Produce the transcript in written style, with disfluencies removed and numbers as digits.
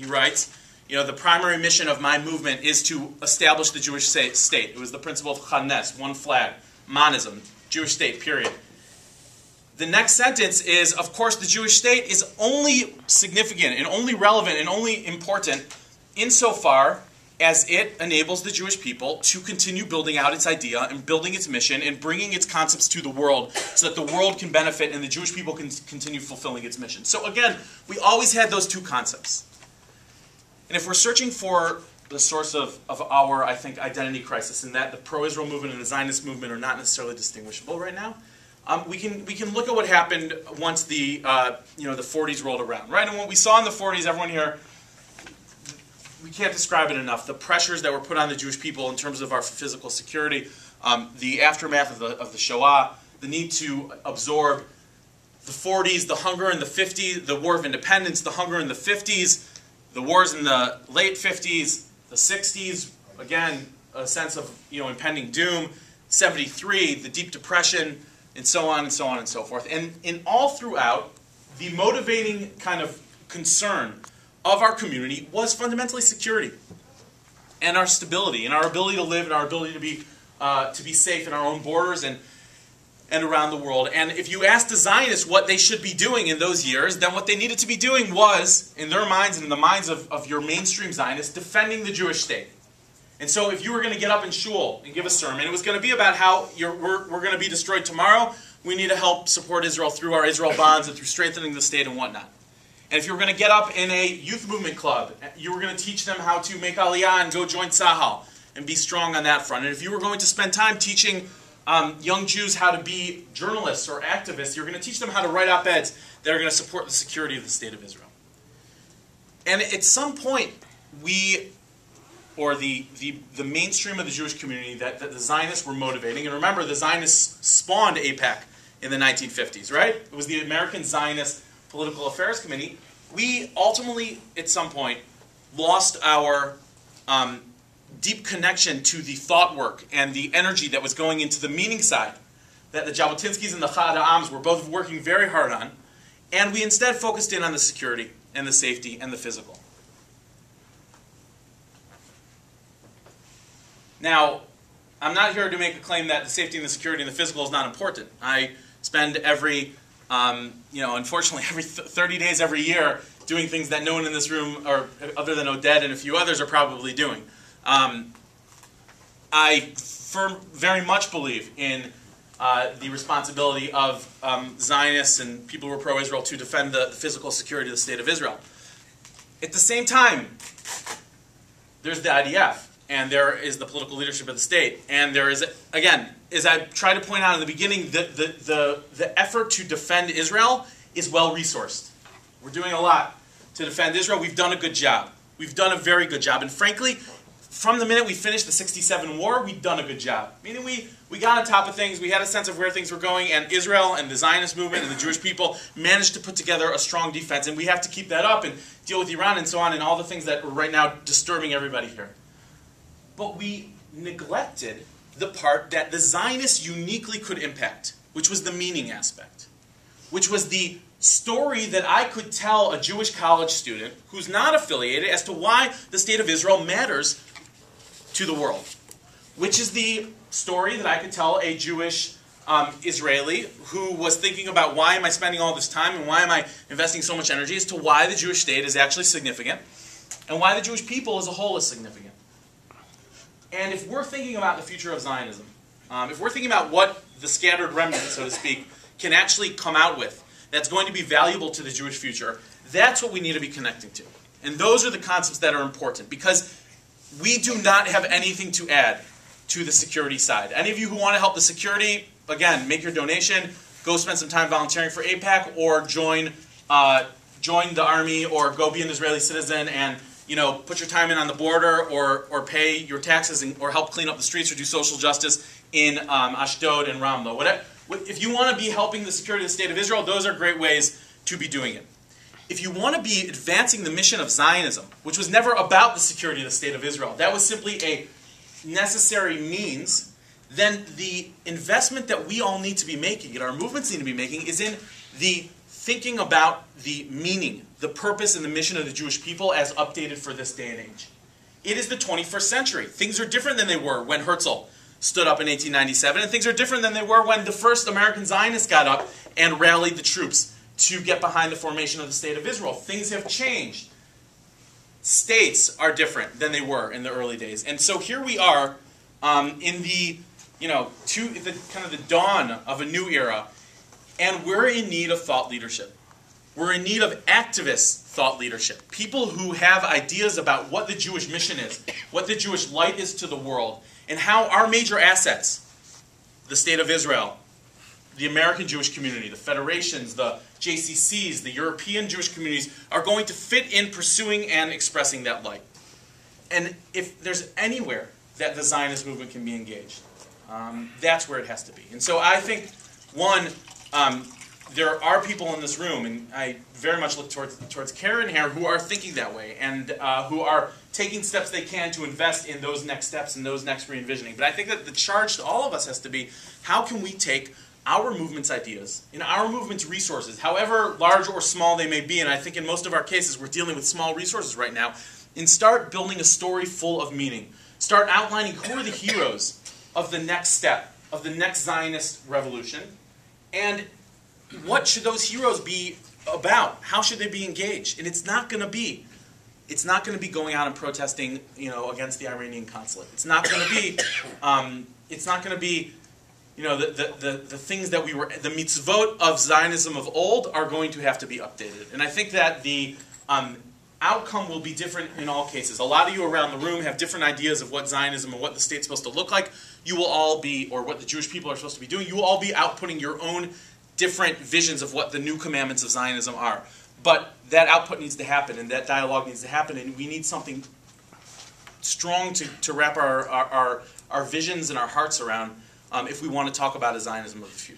writes, the primary mission of my movement is to establish the Jewish state. It was the principle of Chanes, one flag, monism, Jewish state, period. The next sentence is, of course, the Jewish state is only significant and only relevant and only important insofar as it enables the Jewish people to continue building out its idea and building its mission and bringing its concepts to the world so that the world can benefit and the Jewish people can continue fulfilling its mission. So again, we always had those two concepts. And if we're searching for the source of our, I think, identity crisis, in that the pro-Israel movement and the Zionist movement are not necessarily distinguishable right now, we can look at what happened once the the 40s rolled around, right? And what we saw in the 40s, everyone here, we can't describe it enough. The pressures that were put on the Jewish people in terms of our physical security, the aftermath of the Shoah, the need to absorb the 40s, the hunger in the 50s, the War of Independence, the hunger in the 50s, the wars in the late 50s, the 60s, again, a sense of impending doom, 73, the Deep Depression, and so on and so on and so forth. And in all throughout, the motivating kind of concern of our community was fundamentally security and our stability and our ability to live and our ability to be safe in our own borders and around the world. And if you ask the Zionists what they should be doing in those years, then what they needed to be doing was, in their minds and in the minds of your mainstream Zionists, defending the Jewish state. And so if you were going to get up in shul and give a sermon, it was going to be about how we're going to be destroyed tomorrow. We need to help support Israel through our Israel bonds and through strengthening the state and whatnot. And if you were going to get up in a youth movement club, you were going to teach them how to make aliyah and go join Tzahal and be strong on that front. And if you were going to spend time teaching young Jews how to be journalists or activists, you're going to teach them how to write op-eds that are going to support the security of the state of Israel. And at some point, we, or the mainstream of the Jewish community that the Zionists were motivating, and remember, the Zionists spawned AIPAC in the 1950s, right? It was the American Zionist Political Affairs Committee. We ultimately, at some point, lost our deep connection to the thought work and the energy that was going into the meaning side that the Jabotinskis and the Chad Ha'ams were both working very hard on, and we instead focused in on the security and the safety and the physical. Now, I'm not here to make a claim that the safety and the security and the physical is not important. I spend unfortunately, every 30 days every year doing things that no one in this room, or other than Oded and a few others, are probably doing. I very much believe in the responsibility of Zionists and people who are pro-Israel to defend the physical security of the state of Israel. At the same time, there's the IDF, and there is the political leadership of the state, and there is, again, as I tried to point out in the beginning, the effort to defend Israel is well-resourced. We're doing a lot to defend Israel. We've done a good job. We've done a very good job. And frankly, from the minute we finished the 67 war, we've done a good job. Meaning we got on top of things, we had a sense of where things were going, and Israel and the Zionist movement and the Jewish people managed to put together a strong defense. And we have to keep that up and deal with Iran and so on and all the things that are right now disturbing everybody here. But we neglected the part that the Zionists uniquely could impact, which was the meaning aspect, which was the story that I could tell a Jewish college student who's not affiliated as to why the state of Israel matters to the world, which is the story that I could tell a Jewish Israeli who was thinking about why am I spending all this time and why am I investing so much energy as to why the Jewish state is actually significant and why the Jewish people as a whole is significant. And if we're thinking about the future of Zionism, if we're thinking about what the scattered remnant, so to speak, can actually come out with that's going to be valuable to the Jewish future, that's what we need to be connecting to. And those are the concepts that are important, because we do not have anything to add to the security side. Any of you who want to help the security, again, make your donation, go spend some time volunteering for AIPAC, or join the army, or go be an Israeli citizen and put your time in on the border, or pay your taxes, or help clean up the streets, or do social justice in Ashdod and Ramla. If you want to be helping the security of the state of Israel, those are great ways to be doing it. If you want to be advancing the mission of Zionism, which was never about the security of the state of Israel, that was simply a necessary means, then the investment that we all need to be making, and our movements need to be making, is in the thinking about the meaning, the purpose, and the mission of the Jewish people as updated for this day and age. It is the 21st century. Things are different than they were when Herzl stood up in 1897, and things are different than they were when the first American Zionists got up and rallied the troops to get behind the formation of the State of Israel. Things have changed. States are different than they were in the early days. And so here we are in the, kind of the dawn of a new era, and we're in need of thought leadership. We're in need of activist thought leadership. People who have ideas about what the Jewish mission is, what the Jewish light is to the world, and how our major assets, the State of Israel, the American Jewish community, the federations, the JCCs, the European Jewish communities, are going to fit in pursuing and expressing that light. And if there's anywhere that the Zionist movement can be engaged, that's where it has to be. And so I think, one, there are people in this room, and I very much look towards Karen here, who are thinking that way, and who are taking steps they can to invest in those next steps and those next re-envisioning. But I think that the charge to all of us has to be, how can we take our movement's ideas, and our movement's resources, however large or small they may be, and I think in most of our cases we're dealing with small resources right now, and start building a story full of meaning. Start outlining who are the heroes of the next step, of the next Zionist revolution, and what should those heroes be about? How should they be engaged? And it's not going to be going out and protesting, against the Iranian consulate. It's not going to be, the things that the mitzvot of Zionism of old are going to have to be updated. And I think that the outcome will be different in all cases. A lot of you around the room have different ideas of what Zionism and what the state's supposed to look like. You will all be, or what the Jewish people are supposed to be doing, you will all be outputting your own different visions of what the new commandments of Zionism are. But that output needs to happen, and that dialogue needs to happen, and we need something strong to wrap our visions and our hearts around if we want to talk about a Zionism of the future.